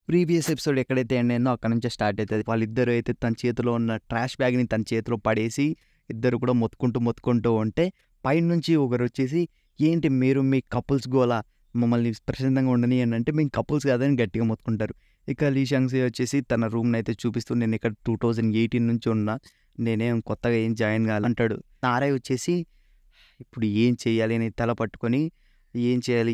Previous episode ఎక్కడైతే end అయిందో అక్కడ నుంచే స్టార్ట్ అవుతుంది. వాళ్ళిద్దరూ అయితే తన చేతిలో ఉన్న ట్రాష్ బ్యాగ్ని తన చేతిలో పడేసి ఇద్దరు కూడా మొత్తుకుంటూ ఉంటే పైనుంచి ఒకరు వచ్చేసి, ఏంటి మీరు మీ కపుల్స్ గోలా మమ్మల్ని ప్రశాంతంగా ఉండని అని అంటే, మేము కపుల్స్ కాదని గట్టిగా మొత్తుకుంటారు. ఇక లీ షాంగ్సీ వచ్చేసి తన రూమ్ని అయితే చూపిస్తూ, నేను ఇక్కడ 2018 నుంచి ఉన్నా, నేనేం కొత్తగా ఏం జాయిన్ కాదు అంటాడు. నారాయ్ వచ్చేసి ఇప్పుడు ఏం చేయాలి అని తల పట్టుకొని ఏం చేయాలి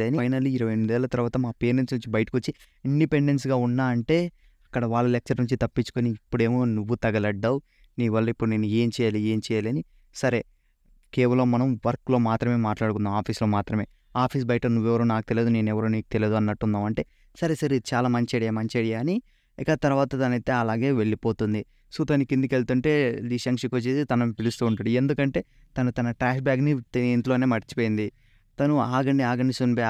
అని ఫైనల్లీ 28 ఏళ్ళ తర్వాత మా పేరెంట్స్ నుంచి బయటకు వచ్చి ఇండిపెండెన్స్గా ఉన్నా అంటే అక్కడ వాళ్ళ లెక్చర్ నుంచి తప్పించుకొని ఇప్పుడేమో నువ్వు తగలడ్డావు, నీ వల్ల ఇప్పుడు నేను ఏం చేయాలి అని. సరే, కేవలం మనం వర్క్లో మాత్రమే మాట్లాడుకుందాం, ఆఫీస్లో మాత్రమే, ఆఫీస్ బయట నువ్వెవరో నాకు తెలియదు, నేను ఎవరో నీకు తెలియదు అన్నట్టుందాం అంటే, సరే ఇది చాలా మంచి ఐడియా అని. ఇక తర్వాత తనైతే అలాగే వెళ్ళిపోతుంది. సో తను కిందికి వెళ్తుంటే లీ షాంగ్సీకి వచ్చేసి తనని పిలుస్తూ ఉంటాడు. ఎందుకంటే తన ట్రాష్ బ్యాగ్ని ఇంట్లోనే మర్చిపోయింది. తను ఆగండి సున్బే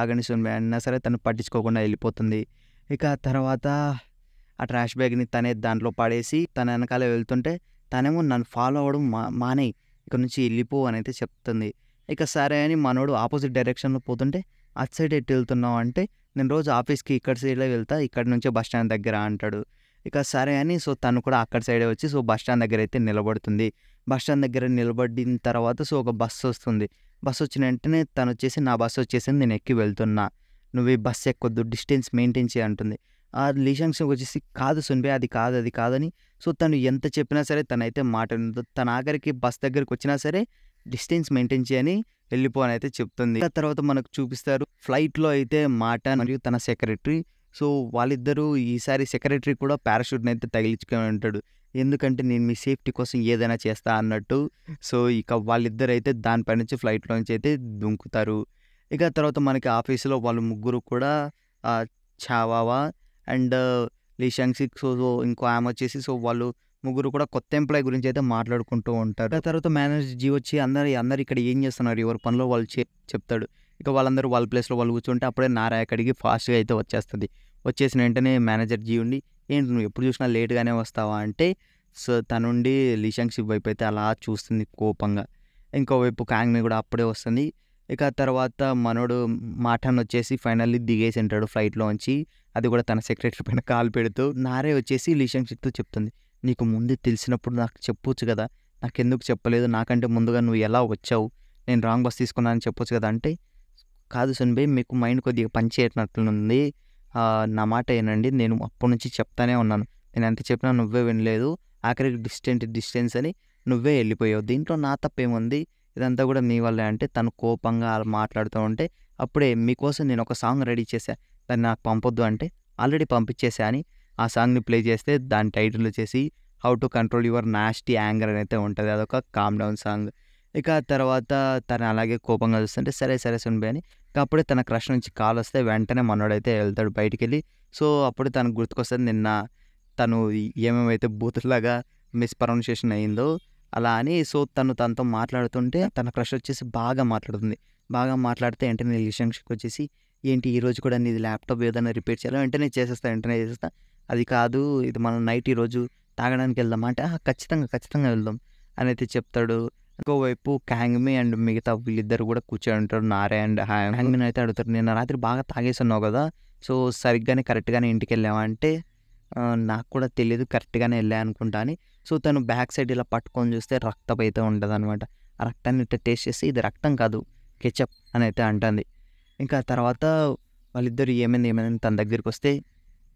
అన్నా సరే తను పట్టించుకోకుండా వెళ్ళిపోతుంది. ఇక తర్వాత ఆ ట్రాష్ బ్యాగ్ని తనే దాంట్లో పడేసి తన వెనకాల వెళ్తుంటే తనేమో నన్ను ఫాలో అవ్వడం మానేయి, ఇక్కడ నుంచి వెళ్ళిపో అని అయితే చెప్తుంది. ఇక సరే అని మనోడు ఆపోజిట్ డైరెక్షన్లో పోతుంటే, అటు సైడ్ ఎటు వెళ్తున్నావు అంటే, నేను రోజు ఆఫీస్కి ఇక్కడ సైడ్లో వెళ్తా, ఇక్కడ నుంచే బస్ స్టాండ్ దగ్గర అంటాడు. ఇక సరే అని సో తను కూడా అక్కడ సైడే వచ్చి సో బస్ స్టాండ్ దగ్గర అయితే నిలబడుతుంది. బస్ స్టాండ్ దగ్గర నిలబడిన తర్వాత సో ఒక బస్సు వస్తుంది. బస్సు వచ్చిన వెంటనే తను వచ్చేసి, నా బస్సు వచ్చేసింది, నేను ఎక్కి వెళ్తున్నా, నువ్వు ఈ బస్సు ఎక్కొద్దు, డిస్టెన్స్ మెయింటైన్ చేయి అంటుంది. ఆ లీ షాంగ్సీ వచ్చేసి, కాదు సున్బే అది కాదని. సో తను ఎంత చెప్పినా సరే తనైతే మాట వినదు. తన ఆఖరికి బస్ దగ్గరికి వచ్చినా సరే డిస్టెన్స్ మెయింటైన్ చేయని వెళ్ళిపో అని అయితే చెప్తుంది. ఆ తర్వాత మనకు చూపిస్తారు ఫ్లైట్లో అయితే మాట మరియు తన సెక్రటరీ. సో వాళ్ళిద్దరూ ఈసారి సెక్రటరీ కూడా పారాషూట్ని అయితే తగిలించుకొని ఉంటాడు. ఎందుకంటే నేను మీ సేఫ్టీ కోసం ఏదైనా చేస్తా అన్నట్టు. సో ఇక వాళ్ళిద్దరు అయితే దానిపై నుంచి ఫ్లైట్లో నుంచి అయితే దుంకుతారు. ఇక తర్వాత మనకి ఆఫీసులో వాళ్ళు ముగ్గురు కూడా చావావా అండ్ లీ షాంగ్సీ సో ఇంకో ఆమె వచ్చేసి సో వాళ్ళు ముగ్గురు కూడా కొత్త ఎంప్లాయ్ గురించి అయితే మాట్లాడుకుంటూ ఉంటారు. ఆ తర్వాత మేనేజర్ జీ వచ్చి అందరు ఇక్కడ ఏం చేస్తున్నారు, ఎవరి పనిలో వాళ్ళు చెప్తాడు. ఇక వాళ్ళందరూ వాళ్ళ ప్లేస్లో వాళ్ళు కూర్చుంటే అప్పుడే నారాయ్ అక్కడికి ఫాస్ట్గా అయితే వచ్చేస్తుంది. వచ్చేసిన వెంటనే మేనేజర్ జీ ఉండి, ఏంటి నువ్వు ఎప్పుడు చూసినా లేట్గానే వస్తావా అంటే, సో తనుండి లీ షాంగ్సీ వైపు అయితే అలా చూస్తుంది కోపంగా. ఇంకోవైపు కాంగ్మి కూడా అప్పుడే వస్తుంది. ఇక తర్వాత మనోడు మాటన్ వచ్చేసి ఫైనల్లీ దిగేసి ఉంటాడు ఫ్లైట్లోంచి, అది కూడా తన సెక్రటరీ పైన కాలు పెడుతూ. నారాయ్ వచ్చేసి లీ షాంగ్సీతో చెప్తుంది, నీకు ముందు తెలిసినప్పుడు నాకు చెప్పొచ్చు కదా, నాకెందుకు చెప్పలేదు, నాకంటే ముందుగా నువ్వు ఎలా వచ్చావు, నేను రాంగ్ బస్ తీసుకున్నానని చెప్పొచ్చు కదా అంటే, కాదు సున్బే మీకు మైండ్ కొద్దిగా పని చేయట్నట్లుంది, నా మాట ఏనండి, నేను అప్పటి నుంచి చెప్తానే ఉన్నాను, నేను ఎంత చెప్పినా నువ్వే వినలేదు, ఆఖరికి డిస్టెన్స్ అని నువ్వే వెళ్ళిపోయావు, దీంట్లో నా తప్పేముంది, ఇదంతా కూడా మీ వల్లే అంటే తను కోపంగా మాట్లాడుతూ ఉంటే, అప్పుడే మీకోసం నేను ఒక సాంగ్ రెడీ చేశా, దాన్ని నాకు పంపొద్దు అంటే, ఆల్రెడీ పంపించేసా అని ఆ సాంగ్ని ప్లే చేస్తే దాని టైటిల్ వచ్చేసి how to control your nasty anger అని అయితే ఉంటుంది. అదొక కామ్ డౌన్ సాంగ్. ఇక తర్వాత తను అలాగే కోపంగా చూస్తుంటే, సరే సున్బే అని. అప్పుడే తన క్రష్ నుంచి కాల్ వస్తే వెంటనే మనోడైతే వెళ్తాడు బయటికి వెళ్ళి. సో అప్పుడు తనకు గుర్తుకొస్తుంది నిన్న తను ఏమేమైతే బూతులాగా మిస్ప్రొనౌన్సియేషన్ అయిందో అలా అని. సో తనతో మాట్లాడుతుంటే తన క్రష్ వచ్చేసి బాగా మాట్లాడితే వెంటనే లీ షాంగ్సీకి వచ్చేసి, ఏంటి ఈరోజు కూడా నీది ల్యాప్టాప్ ఏదైనా రిపేర్ చేయాలి, వెంటనే చేసేస్తా, అది కాదు ఇది మనం నైట్ ఈరోజు తాగడానికి వెళ్దాం అంటే, ఖచ్చితంగా వెళ్దాం అని అయితే చెప్తాడు. ఇంకోవైపు కాంగ్మి అండ్ మిగతా వీళ్ళిద్దరు కూడా కూర్చొని ఉంటారు. నారాయ్ అండ్ కాంగ్మిని అయితే అడుగుతారు, నిన్న రాత్రి బాగా తాగేసి ఉన్నావు కదా, సో కరెక్ట్గానే ఇంటికి వెళ్ళావా అంటే, నాకు కూడా తెలియదు, కరెక్ట్గానే వెళ్ళా అనుకుంటా అని. సో తను బ్యాక్ సైడ్ ఇలా పట్టుకొని చూస్తే రక్తం అయితే ఉంటుంది అనమాట. ఆ రక్తాన్ని ఇట్లా టేస్ట్ చేసి, ఇది రక్తం కాదు కెచప్ అని అయితే అంటుంది. ఇంకా తర్వాత వాళ్ళిద్దరు ఏమైంది తన దగ్గరికి వస్తే,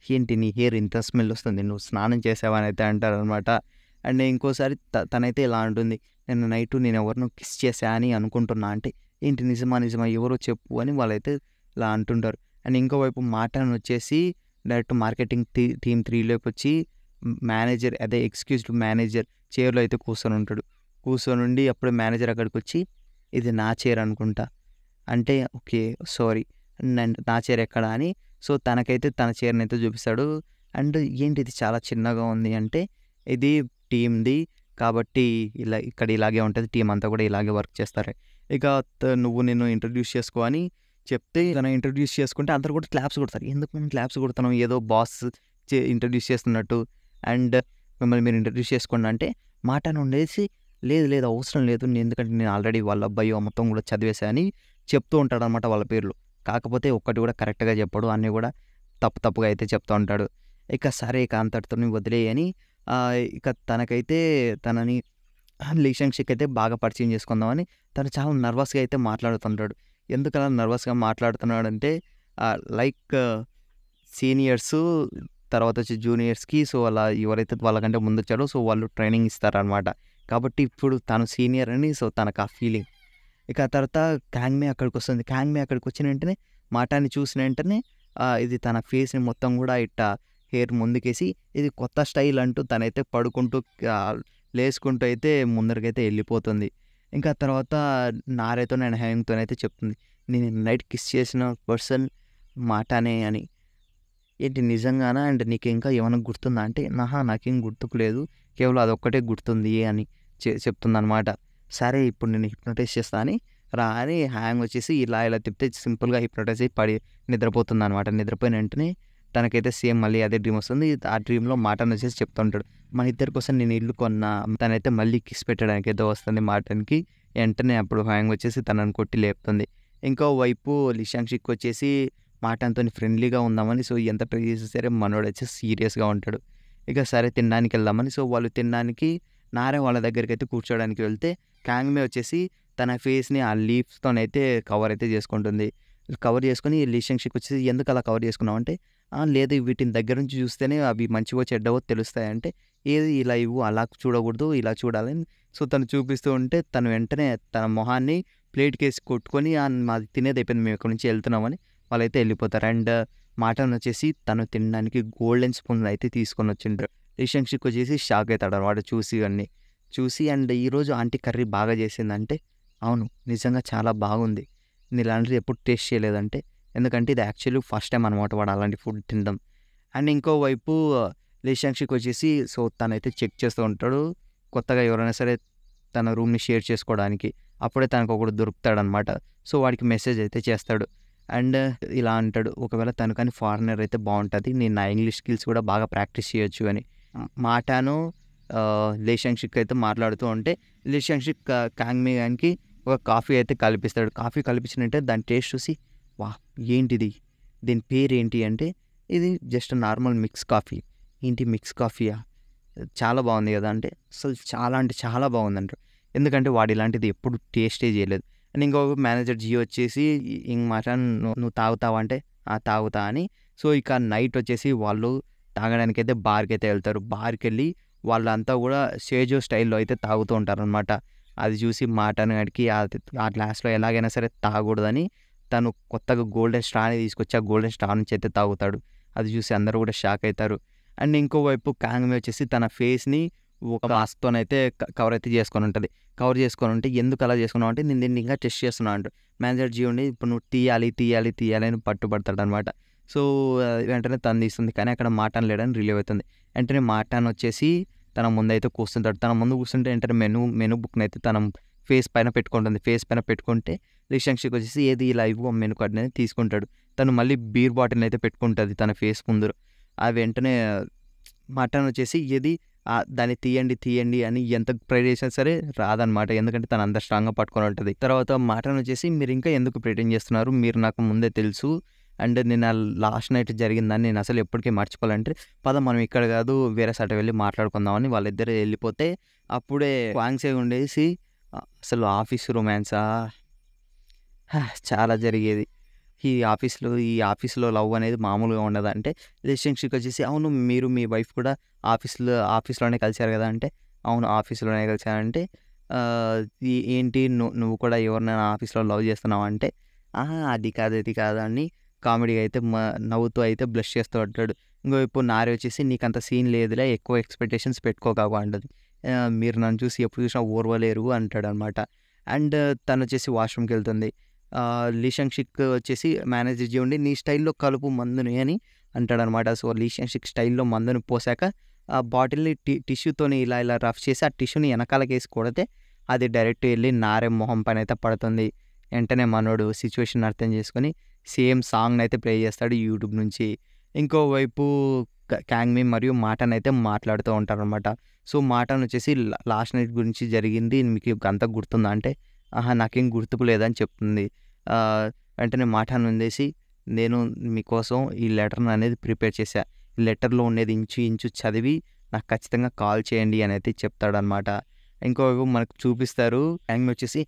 ఏంటి నీ హెయిర్ ఇంత స్మెల్ వస్తుంది, నువ్వు స్నానం చేసావా అని అయితే అంటారు అనమాట. అండ్ ఇంకోసారి తనైతే ఇలా అంటుంది, నేను ఎవరినో కిస్ చేశా అని అనుకుంటున్నా అంటే, ఏంటి నిజమా ఎవరో చెప్పు అని వాళ్ళైతే ఇలా అంటుంటారు. అండ్ ఇంకోవైపు మాటన్ వచ్చేసి డైరెక్ట్ మార్కెటింగ్ టీమ్ 3లోకి వచ్చి మేనేజర్ ఎగ్జిక్యూటివ్ మేనేజర్ చైర్లో అయితే కూర్చొని ఉండి అప్పుడే మేనేజర్ అక్కడికి వచ్చి, ఇది నా చైర్ అనుకుంటా అంటే, ఓకే సారీ నా చైర్ ఎక్కడ అని. సో తనకైతే తన చైర్ని అయితే చూపిస్తాడు. అండ్ ఏంటి ఇది చాలా చిన్నగా ఉంది అంటే, ఇది టీమ్ది కాబట్టి ఇక్కడ ఇలాగే ఉంటుంది, టీం అంతా కూడా ఇలాగే వర్క్ చేస్తారు. ఇక నువ్వు నిన్ను ఇంట్రడ్యూస్ చేసుకో అని చెప్తే తను ఇంట్రడ్యూస్ చేసుకుంటే అందరు కూడా క్లాప్స్ కొడతారు. ఎందుకు మేము క్లాప్స్ కొడుతున్నాం, ఏదో బాస్ ఇంట్రడ్యూస్ చేస్తున్నట్టు, అండ్ మిమ్మల్ని మీరు ఇంట్రడ్యూస్ చేసుకోండి అంటే, మాట ఉండేసి లేదు అవసరం లేదు, ఎందుకంటే నేను ఆల్రెడీ వాళ్ళ అబ్బాయి మొత్తం కూడా చదివేశా అని చెప్తూ ఉంటాడు అనమాట వాళ్ళ పేర్లు. కాకపోతే ఒక్కటి కూడా కరెక్ట్గా చెప్పడు, అన్నీ కూడా తప్పుగా అయితే చెప్తా ఉంటాడు. ఇక సరే ఇక అంతటితోని వదిలేయని ఇక తనకైతే తనని రిలేషన్‌షిప్ అయితే బాగా పరిచయం చేసుకుందామని తను చాలా నర్వస్‌గా అయితే మాట్లాడుతుంటాడు. ఎందుకలా నర్వస్‌గా మాట్లాడుతున్నాడంటే లైక్ సీనియర్సు తర్వాత వచ్చి జూనియర్స్‌కి సో, అలా ఎవరైతే వాళ్ళకంటే ముందొచ్చారో సో, వాళ్ళు ట్రైనింగ్ ఇస్తారనమాట. కాబట్టి ఇప్పుడు తను సీనియర్ అని సో, తనకు ఆ ఫీలింగ్. ఇక ఆ తర్వాత క్యాంగ్‌మే అక్కడికొస్తుంది. క్యాంగ్‌మే అక్కడికొచ్చిన వెంటనే మాటాని చూసిన వెంటనే ఇది తన ఫేస్‌ని మొత్తం గూడా ఇట్టా హెయిర్ ముందుకేసి ఇది కొత్త స్టైల్ అంటూ తనైతే పడుకుంటూ లేసుకుంటూ అయితే ముందరికైతే ఎళ్ళిపోతుంది. ఇంకా తర్వాత నారేతోని అండ్ హేయంగ్‌తోనైతే చెప్తుంది. నేను నైట్ కిస్ చేసిన పర్సన్ మాటానే అని. ఏంటి నిజంగానా? అండ్ నీకింకా ఏమన్నా గుర్తుందా? అంటే, "ఆహా! నాకేం గుర్తుకు లేదు. కేవలం అదొక్కటే గుర్తుంది" అని చెప్తుందనమాట. సరే ఇప్పుడు నేను హిప్నోటైజ్ చేస్తా అని రా అని హ్యాంగ్ వచ్చేసి ఇలా తిప్పితే సింపుల్‌గా హిప్నోటైజ్ అయ్యి నిద్రపోతుందనమాట. నిద్రపోయిన వెంటనే తనకైతే సేమ్ మళ్ళీ అదే డ్రీమ్ వస్తుంది. ఆ డ్రీమ్‌లో మాటన్ వచ్చేసి చెప్తుంటాడు. మన ఇద్దరి కోసం నేను ఇల్లు కొన్నా. తనైతే మళ్ళీ కిస్ పెట్టడానికైతే వస్తుంది మాటన్‌కి. వెంటనే అప్పుడు హ్యాంగ్ వచ్చేసి తనని కొట్టి లేపుతుంది. ఇంకోవైపు లిషాంక్షిక్ వచ్చేసి మాటంతోని ఫ్రెండ్లీగా ఉందామని సో, ఎంత ట్రై చేసినా సరే మనోడొచ్చేసి సీరియస్‌గా ఉంటాడు. ఇక సరే తినడానికెళ్దామని సో, వాళ్ళు తినడానికి నారే వాళ్ళ దగ్గరికైతే కూర్చోడానికి వెళ్తే, కాంగ్‌మే వచ్చేసి తన ఫేస్‌ని ఆ లీవ్స్‌తోనైతే కవర్ అయితే చేసుకుంటుంది. కవర్ చేసుకొని లిషాంక్షిక్ వచ్చేసి ఎందుకలా కవర్ చేసుకున్నావంటే, లేదు వీటిని దగ్గర నుంచి చూస్తేనే అవి మంచివో చెడ్డవో తెలుస్తాయంటే, ఏది ఇలా ఇవ్వు అలా చూడకూడదు ఇలా చూడాలని సో, తను చూపిస్తూ ఉంటే తను వెంటనే తన మొహాన్ని ప్లేట్‌కేసి కొట్టుకొని మాది తినేది అయిపోయింది మేము ఇక్కడి నుంచి వెళ్తున్నామని వాళ్ళైతే వెళ్ళిపోతారు. అండ్ మాటన్ వచ్చేసి తను తినడానికి గోల్డెన్ స్పూన్ అయితే తీసుకొనొచ్చిండ్రు. రిషంక్షిక్ వచ్చేసి షాక్ అయితాడనమాట చూసి ఇవన్నీ. చూసి అండ్ ఈరోజు ఆంటీ కర్రీ బాగా చేసిందంటే, అవును నిజంగా చాలా బాగుంది. నేను ఇలాంటిది ఎప్పుడు టేస్ట్ చేయలేదంటే, ఎందుకంటే ఇది యాక్చువల్లీ ఫస్ట్ టైం అనమాట వాడు అలాంటి ఫుడ్ తినడం. అండ్ ఇంకోవైపు రిషంక్షిక్ వచ్చేసి సో, తనైతే చెక్ చేస్తూ ఉంటాడు. కొత్తగా ఎవరైనా సరే తన రూమ్‌ని షేర్ చేసుకోవడానికి. అప్పుడే తనకొకడు దొరుకుతాడనమాట. సో, వాడికి మెసేజ్ అయితే చేస్తాడు. అండ్ ఇలా అంటాడు, ఒకవేళ తను కానీ ఫారినర్ అయితే బావుంటది. నేను నా ఇంగ్లీష్ స్కిల్స్ కూడా బాగా ప్రాక్టీస్ చేయొచ్చు అని. మాటాను రిలేషన్‌షిప్ అయితే మాట్లాడుతూ ఉంటే, రిలేషన్‌షిప్ కాంగ్‌మేయాన్‌కి ఒక కాఫీ అయితే కల్పిస్తాడు. కాఫీ కల్పించినంటే దాని టేస్ట్ చూసి, వాహ్! ఏంటిది? దీని పేరేంటి అంటే, ఇది జస్ట్ నార్మల్ మిక్స్ కాఫీ. ఏంటి మిక్స్ కాఫీయా? చాలా బాగుంది కదా! అంటే, అసలు చాలా అంటే చాలా బాగుందంటాడు. ఎందుకంటే వాడు ఇలాంటిది ఎప్పుడు టేస్టే చేయలేదు. అండ్ ఇంకొక మేనేజర్ జియో వచ్చేసి ఇంక మటన్ నువ్వు తాగుతావా అంటే, ఆ! తాగుతా అని. సో, ఇక నైట్ వచ్చేసి వాళ్ళు తాగడానికైతే బార్‌కైతే వెళ్తారు. బార్‌కెళ్ళి వాళ్ళంతా కూడా షేజో స్టైల్‌లో అయితే తాగుతూ ఉంటారనమాట. అది చూసి మటన్ గాడికి ఆ గ్లాస్‌లో ఎలాగైనా సరే తాగకూడదని తను కొత్తగా గోల్డెన్ స్ట్రాని తీసుకొచ్చి ఆ గోల్డెన్ స్ట్రా నుంచి అయితే తాగుతాడు. అది చూసి అందరూ కూడా షాక్ అయితారు. అండ్ ఇంకోవైపు కాంగ్‌మే వచ్చేసి తన ఫేస్‌ని ఒక మాస్క్‌తోనైతే కవర్ అయితే చేసుకొని ఉంటది. కవర్ చేసుకొని ఉంటే ఎందుకు అలా చేసుకున్నావు అంటే, నేను దీన్ని ఇంకా టెస్ట్ చేస్తున్నా అంటాడు. మేనేజర్ జియో ఉండి ఇప్పుడు నువ్వు తీయాలి అని పట్టుబడతాడనమాట. సో, వెంటనే తను తీస్తుంది. కానీ అక్కడ మాటాన్ లేడని రిలీవ్ అవుతుంది. వెంటనే మాటాన్ వచ్చేసి తన ముందైతే కూర్చుంటాడు. తన ముందు కూర్చుంటే వెంటనే మెనూ బుక్‌నైతే తన ఫేస్ పైన పెట్టుకుంటుంది. ఫేస్ పైన పెట్టుకుంటే రిషంక్షిక్ వచ్చేసి ఏది ఇలా ఇవ్వు మెనూ కార్డ్ అనేది తీసుకుంటాడు. తను మళ్ళీ బీర్ బాటిల్‌ని అయితే పెట్టుకుంటది తన ఫేస్ ముందు. ఆ వెంటనే మటన్ వచ్చేసి ఏది దాన్ని తీయండి అని ఎంత ట్రై చేసినా సరే రాదనమాట. ఎందుకంటే తను అంత స్ట్రాంగ్‌గా పట్టుకొని ఉంటది. తర్వాత మటన్ వచ్చేసి మీరు ఇంకా ఎందుకు ప్రిటెండ్ చేస్తున్నారు? మీరు నాకు ముందే తెలుసు. అండ్ నిన్న లాస్ట్ నైట్ జరిగిందని నేను అసలు ఎప్పటికీ మర్చిపోలేనంటే, పద మనం ఇక్కడ కాదు వేరే సైడ్ వెళ్ళి మాట్లాడుకుందామని వాళ్ళిద్దరు వెళ్ళిపోతే, అప్పుడే వాంగ్‌సే ఉండేసి అసలు ఆఫీస్ రొమాన్సా చాలా జరిగేది. ఈ ఆఫీస్‌లో లవ్ అనేది మామూలుగా ఉండదు. అంటే రిలేషన్‌షిప్ వచ్చేసి అవును మీరు మీ వైఫ్ కూడా ఆఫీస్‌లోనే కలిసారు కదా! అంటే అవును ఆఫీస్‌లోనే కలిసానంటే ఏంటి నువ్వు కూడా ఎవరినైనా ఆఫీస్‌లో లవ్ చేస్తున్నావా? అంటే అహా! అది కాదు ఇది కాదు అని కామెడీగా అయితే నవ్వుతూ అయితే బ్లష్ చేస్తూ ఉంటాడు. ఇంకోవైపు నారి వచ్చేసి నీకంత సీన్ లేదులే ఎక్కువ ఎక్స్‌పెక్టేషన్స్ పెట్టుకోకు అంటది. మీరు నన్ను చూసి ఎప్పుడు చూసినా ఓర్వలేరు అంటాడనమాట. అండ్ తనొచ్చేసి వాష్‌రూమ్‌కెళ్తుంది. లీషంక్షిక్ వచ్చేసి మేనేజర్ జీ ఉండి నీ స్టైల్‌లో కలుపు మందుని అని అంటాడనమాట. సో, లీషంక్షిక్ స్టైల్‌లో మందుని పోసాక ఆ బాటిల్‌ని టిష్యూతోని ఇలా రఫ్ చేసి ఆ టిష్యూని ఎనకాలకేసి కొడితే అది డైరెక్ట్ ఎళ్లి నారె మొహం పైనైతే పడుతుంది. వెంటనే మనోడు సిచ్యువేషన్ అర్థం చేసుకొని సేమ్ సాంగ్‌నైతే ప్లే చేస్తాడు యూట్యూబ్ నుంచి. ఇంకోవైపు కాంగ్‌మి మరియు మాటన్ అయితే మాట్లాడుతూ ఉంటారనమాట. సో, మాటన్ వచ్చేసి లాస్ట్ నైట్ గురించి జరిగింది మీకు అంతా గుర్తుందా? అంటే, ఆహా! నాకేం గుర్తుకు లేదని చెప్తుంది. వెంటనే మాటన్ ఉండేసి నేను మీకోసం ఈ లెటర్‌ని అనేది ప్రిపేర్ చేశా. ఈ లెటర్‌లో ఉండేది ఇంచు ఇంచు చదివి నాకు ఖచ్చితంగా కాల్ చేయండి అని అయితే చెప్తాడనమాట. ఇంకోవైపు మనకు చూపిస్తారు యాంగ్ వచ్చేసి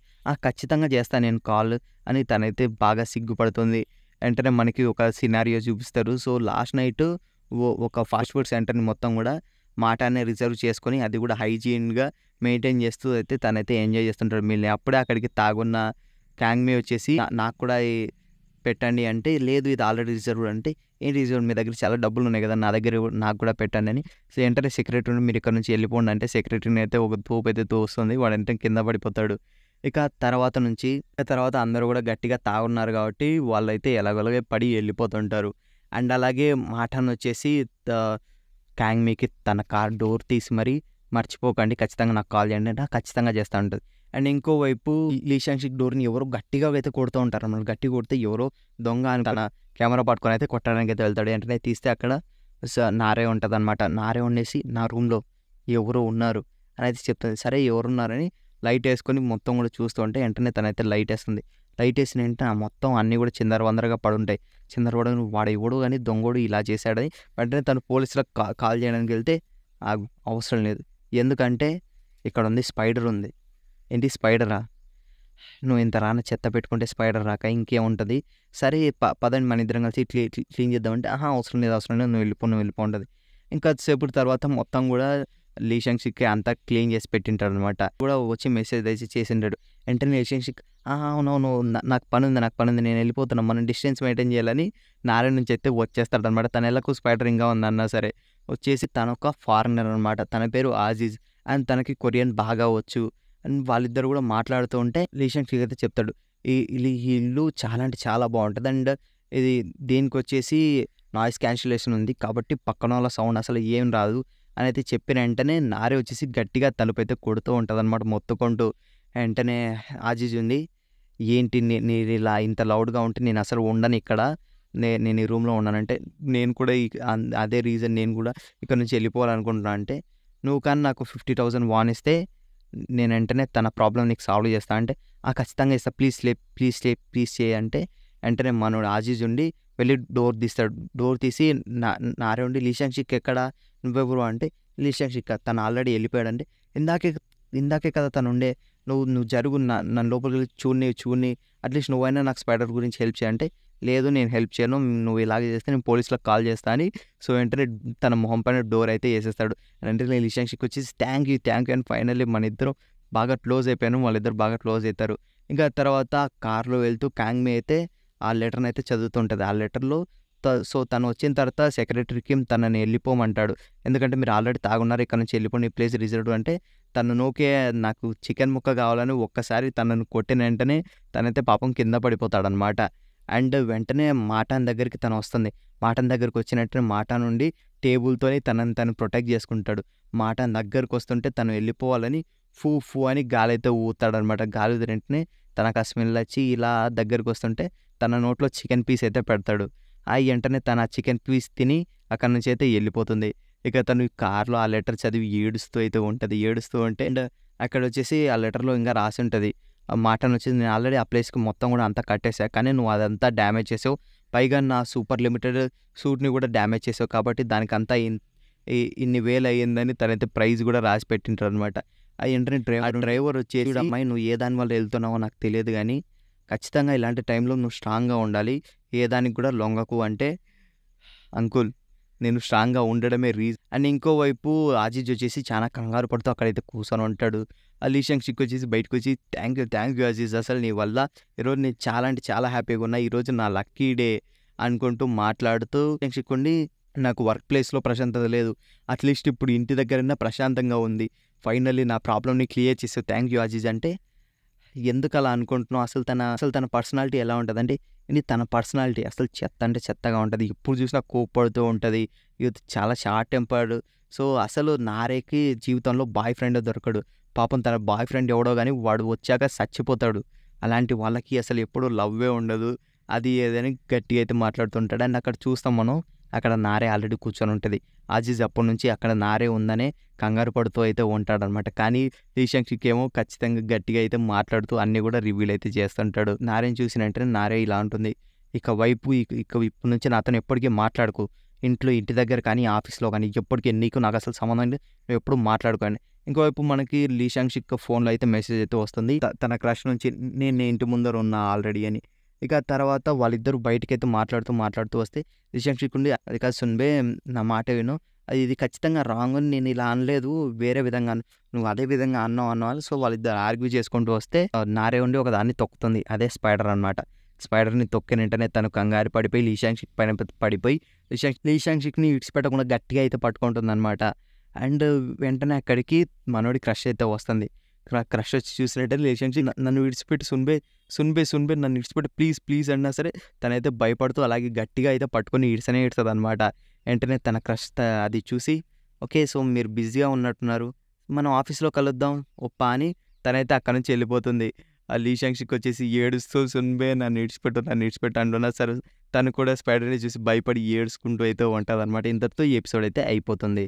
ఖచ్చితంగా చేస్తా నేను కాల్ అని తనైతే బాగా సిగ్గుపడుతుంది. వెంటనే మనకి ఒక సినారియో చూపిస్తారు. సో, లాస్ట్ నైట్ ఒక ఫాస్ట్ ఫుడ్ సెంటర్‌ని మొత్తం కూడా మాటానే రిజర్వ్ చేసుకొని అది కూడా హైజీన్‌గా మెయింటైన్ చేస్తూ అయితే తనైతే ఎంజాయ్ చేస్తుంటాడు. వీళ్ళని అప్పుడే అక్కడికి తాగున్న క్యాంగ్‌మే వచ్చేసి నాకు కూడా పెట్టండి అంటే, లేదు ఇది ఆల్రెడీ రిజర్వ్డ్ అంటే, ఏం రిజర్వ్డ్ మీ దగ్గర చాలా డబ్బులు ఉన్నాయి కదా! నా దగ్గర నాకు కూడా పెట్టండి అని. సో, వెంటనే సెక్రటరీని మీరు ఇక్కడ నుంచి వెళ్ళిపోండి అంటే సెక్రటరీని అయితే ఒక తోపైతే తోస్తుంది. వాడు వెంటనే కింద పడిపోతాడు. ఇక తర్వాత అందరూ కూడా గట్టిగా తాగున్నారు కాబట్టి వాళ్ళైతే ఎలాగోలాగా పడి వెళ్ళిపోతుంటారు. అండ్ అలాగే మాటాన్ వచ్చేసి క్యాంగ్‌మీకి తన కార్ డోర్ తీసి మరీ మర్చిపోకండి ఖచ్చితంగా నాకు కాల్ చేయండి అంటే ఖచ్చితంగా చేస్తా ఉంటది. అండ్ ఇంకోవైపు లీ షాంగ్ షిక్ డోర్‌ని ఎవరో గట్టిగా అయితే కొడుతూ ఉంటారన్నమాట. గట్టిగా కొడితే ఎవరో దొంగ అని తన కెమెరా పట్టుకొని అయితే కొట్టడానికి అయితే వెళ్తాడు. వెంటనే తీస్తే అక్కడ నారే ఉంటదన్నమాట. నారే ఉండేసి నా రూమ్‌లో ఎవరో ఉన్నారు అని అయితే చెప్తది. సరే ఎవరున్నారని లైట్ వేసుకొని మొత్తం కూడా చూస్తూ ఉంటే వెంటనే తనైతే లైట్ వేస్తుంది. లైట్ వేసిన వెంటనే మొత్తం అన్నీ కూడా చిందరవందరగా పడుంటాయి. చిందరపడని వాడు ఎవడో కానీ దొంగోడు ఇలా చేశాడని వెంటనే తను పోలీసులకు కాల్ చేయడానికి వెళ్తే అవసరం లేదు. ఎందుకంటే ఇక్కడ ఉంది స్పైడర్ ఉంది. ఏంటి స్పైడరా? నువ్వు ఇంత రాన చెత్త పెట్టుకుంటే స్పైడర్ రాక ఇంకేముంటుంది. సరే పదండి మన ఇద్దరం కలిసి క్లీన్ చేద్దామంటే అవసరం లేదు నువ్వు వెళ్ళిపో ఉంటది. ఇంకా సేపటి తర్వాత మొత్తం కూడా లీ షాంగ్ షిక్ అంతా క్లీన్ చేసి పెట్టింటాడు అనమాట. కూడా వచ్చి మెసేజ్ అయితే చేసింటాడు. వెంటనే లీ షాంగ్ షిక్ అవునవును నాకు పని ఉంది నేను వెళ్ళిపోతున్నా మనం డిస్టెన్స్ మెయింటైన్ చేయాలని నారే నుంచి అయితే వచ్చేస్తాడు అనమాట. తన ఎలాగో స్పైడర్ ఇంకా ఉందన్నా సరే వచ్చేసి తను ఒక ఫారినర్ అనమాట. తన పేరు ఆజీజ్ అండ్ తనకి కొరియన్ బాగా వచ్చు. అండ్ వాళ్ళిద్దరు కూడా మాట్లాడుతూ ఉంటే లీ షాంగ్ షిక్ అయితే చెప్తాడు ఈ ఇల్లు చాలా అంటే చాలా బాగుంటుంది. అండ్ ఇది దీనికి వచ్చేసి నాయిస్ క్యాన్సిలేషన్ ఉంది కాబట్టి పక్కన వాళ్ళ సౌండ్ అసలు ఏం రాదు అని అయితే చెప్పిన వెంటనే నారే వచ్చేసి గట్టిగా తలుపు అయితే కొడుతూ ఉంటుంది అనమాట మొత్తుకుంటూ. వెంటనే ఆజీజ్ ఉంది ఏంటి మీరు ఇలా ఇంత లౌడ్గా ఉంటే నేను అసలు ఉండను ఇక్కడ నేను ఈ రూమ్లో ఉన్నానంటే నేను కూడా అదే రీజన్ నేను కూడా ఇక్కడ నుంచి వెళ్ళిపోవాలనుకుంటున్నా అంటే నువ్వు కానీ నాకు 50,000 వాన్ ఇస్తే నేను వెంటనే తన ప్రాబ్లం నీకు సాల్వ్ చేస్తా అంటే ఖచ్చితంగా ఇస్తా ప్లీజ్ చేయి అంటే వెంటనే మనోడు ఆజీజ్ ఉండి వెళ్ళి డోర్ తీస్తాడు. డోర్ తీసి నారే ఉండి లీ షాంగ్ షిక్ ఎక్కడ నువ్వెవరు అంటే లీ షాంగ్ షిక్ తను ఆల్రెడీ వెళ్ళిపోయాడంటే ఇందాకే కదా తను ఉండే నువ్వు జరుగు నన్ను లోపలికి వెళ్ళి చూడని అట్లీస్ట్ నువ్వైనా నాకు స్పైడర్ గురించి హెల్ప్ చేయంటే లేదు నేను హెల్ప్ చేయను నువ్వు ఇలాగే చేస్తే నేను పోలీసులకు కాల్ చేస్తా అని. సో వెంటనే తన మొహం పైన డోర్ అయితే వేసేస్తాడు. వెంటనే లీ షాంగ్ షిక్ వచ్చేసి థ్యాంక్ యూ అని ఫైనల్లీ మన ఇద్దరం బాగా క్లోజ్ అయిపోయాను. వాళ్ళిద్దరు బాగా క్లోజ్ అవుతారు. ఇంకా తర్వాత కార్లో వెళ్తూ క్యాంగ్‌మే అయితే ఆ లెటర్ని అయితే చదువుతుంటుంది. ఆ లెటర్లో సో తను వచ్చిన తర్వాత సెక్రటరీకి తనని వెళ్ళిపోమంటాడు. ఎందుకంటే మీరు ఆల్రెడీ తాగున్నారు ఇక్కడ నుంచి వెళ్ళిపోండి ప్లేస్ రిజర్వ్డ్ అంటే తను నోకే నాకు చికెన్ ముక్క కావాలని ఒక్కసారి తనను కొట్టిన వెంటనే తనైతే పాపం కింద పడిపోతాడనమాట. అండ్ వెంటనే మాటాన్ దగ్గరికి తను వస్తుంది. మాటాన్ దగ్గరికి వచ్చిన వెంటనే మాటాన్ నుండి టేబుల్తోని తను ప్రొటెక్ట్ చేసుకుంటాడు. మాటాన్ దగ్గరికి వస్తుంటే తను వెళ్ళిపోవాలని ఫూ అని గాలి అయితే ఊతాడనమాట. గాలి వెంటనే తనకు ఆ స్మెల్ వచ్చి ఇలా దగ్గరికి వస్తుంటే తన నోట్లో చికెన్ పీస్ అయితే పెడతాడు. వెంటనే తన ఆ చికెన్ పీస్ తిని అక్కడి నుంచి అయితే వెళ్ళిపోతుంది. ఇక తను కార్లో ఆ లెటర్ చదివి ఏడుస్తూ అయితే ఉంటుంది. ఏడుస్తూ ఉంటే అండ్ అక్కడ వచ్చేసి ఆ లెటర్లో ఇంకా రాసి ఉంటుంది మాటను వచ్చేసి నేను ఆల్రెడీ ఆ ప్లేస్కి మొత్తం కూడా అంతా కట్టేసా కానీ నువ్వు అదంతా డ్యామేజ్ చేసావు. పైగా నా సూపర్ లిమిటెడ్ సూట్ని కూడా డ్యామేజ్ చేసావు కాబట్టి దానికంతా ఇన్ని వేలు అయ్యిందని తనైతే ప్రైజ్ కూడా రాసి పెట్టింటారు అనమాట. వెంటనే డ్రైవర్ వచ్చేసి అమ్మాయి నువ్వు ఏ దాని వల్ల వెళ్తున్నావో నాకు తెలియదు కానీ ఖచ్చితంగా ఇలాంటి టైంలో నువ్వు స్ట్రాంగ్గా ఉండాలి ఏ దానికి కూడా లొంగకు అంటే అంకుల్ నేను స్ట్రాంగ్గా ఉండడమే రీజన్. అండ్ ఇంకోవైపు ఆజీజ్ వచ్చేసి చాలా కంగారు పడుతూ అక్కడైతే కూర్చొని ఉంటాడు. లీ షాంగ్ షిక్ వచ్చేసి బయటకు వచ్చి థ్యాంక్ యూ అజీజ్ అసలు నీ వల్ల ఈరోజు నేను చాలా అంటే చాలా హ్యాపీగా ఉన్నా ఈరోజు నా లక్కీ డే అనుకుంటూ మాట్లాడుతూ షాంగ్ షిక్ ఉండి నాకు వర్క్ ప్లేస్లో ప్రశాంతత లేదు అట్లీస్ట్ ఇప్పుడు ఇంటి దగ్గరైనా ప్రశాంతంగా ఉంది ఫైనల్లీ నా ప్రాబ్లమ్ని క్లియర్ చేసావు థ్యాంక్ యూ అజీజ్ అంటే ఎందుకు అలా అనుకుంటున్నావు అసలు తన పర్సనాలిటీ ఎలా ఉంటుంది అంటే ఇది తన పర్సనాలిటీ అసలు చెత్త అంటే చెత్తగా ఉంటుంది ఎప్పుడు చూసినా కోప్పడుతూ ఉంటుంది ఇది చాలా షార్ట్ టెంపర్డ్. సో అసలు నారేకి జీవితంలో బాయ్ ఫ్రెండ్ దొరకడు పాపం తన బాయ్ ఫ్రెండ్ ఎవడో కానీ వాడు వచ్చాక చచ్చిపోతాడు. అలాంటి వాళ్ళకి అసలు ఎప్పుడూ లవ్వే ఉండదు అది ఏదని గట్టిగా అయితే మాట్లాడుతుంటాడు. అండ్ అక్కడ చూస్తాం మనం అక్కడ నారే ఆల్రెడీ కూర్చొని ఉంటుంది. అజీజ్ అప్పటి నుంచి అక్కడ నారే ఉందనే కంగారు పడుతూ అయితే ఉంటాడనమాట. కానీ లీ షాంగ్ షిక్ ఏమో ఖచ్చితంగా గట్టిగా అయితే మాట్లాడుతూ అన్నీ కూడా రివీల్ అయితే చేస్తుంటాడు. నారేని చూసిన వెంటనే నారే ఇలా ఉంటుంది ఇక వైపు ఇప్పటి నుంచి నాతోని ఎప్పటికీ మాట్లాడకు. ఇంటి దగ్గర కానీ, ఆఫీస్‌లో కానీ ఎప్పటికి నీకు నాకు అసలు సంబంధం లేదు. నువ్వెప్పుడు మాట్లాడకు అని. ఇంకోవైపు మనకి లీ షాంగ్ షిక్ ఫోన్‌లో అయితే మెసేజ్ అయితే వస్తుంది. తన క్రష్ నుంచి నేను నీ ఇంటి ముందర ఉన్నా ఆల్రెడీ అని. ఇక తర్వాత వాళ్ళిద్దరూ బయటికైతే మాట్లాడుతూ వస్తే లీ షాంగ్ షిక్ ఉండి అది కాదు సున్బే నా మాట విను. ఇది ఖచ్చితంగా రాంగ్ అని నేను ఇలా అనలేదు. వేరే విధంగా నువ్వు అదే విధంగా అన్నావు అని. సో వాళ్ళిద్దరు ఆర్గ్యూ చేసుకుంటూ వస్తే నారే ఉండి ఒకదాన్ని తొక్కుతుంది. అదే స్పైడర్ అనమాట. స్పైడర్‌ని తొక్కిన వెంటనే తను కంగారు పడిపోయి లీ షాంగ్ షిక్ పైన పడిపోయి లీ షాంగ్ షిక్‌ని విడిచిపెట్టకుండా గట్టిగా అయితే పట్టుకుంటుందనమాట. అండ్ వెంటనే అక్కడికి మనోడి క్రష్ అయితే వస్తుంది. క్రష్ వచ్చి చూసినట్టే లీ షాంగ్ షిక్ నన్ను విడిచిపెట్టి సున్బే నన్ను విడిచిపెట్టి ప్లీజ్ అన్నా సరే తనైతే భయపడుతూ అలాగే గట్టిగా అయితే పట్టుకొని ఈడ్చదనమాట. వెంటనే తన క్రష్ అది చూసి ఓకే. సో మీరు బిజీగా ఉన్నట్టున్నారు. మనం ఆఫీస్‌లో కలుద్దాం ఒప్పా అని తనైతే అక్కడి నుంచి వెళ్ళిపోతుంది. ఆ లీ షాంగ్ షిక్ వచ్చేసి ఏడుస్తూ సున్బే నన్ను విడిచిపెట్టు అంటున్నా సరే తను కూడా స్పైడర్‌ని చూసి భయపడి ఏడ్చుకుంటూ అయితే ఉంటదనమాట. ఇంతటితో ఈ ఎపిసోడ్ అయితే అయిపోతుంది.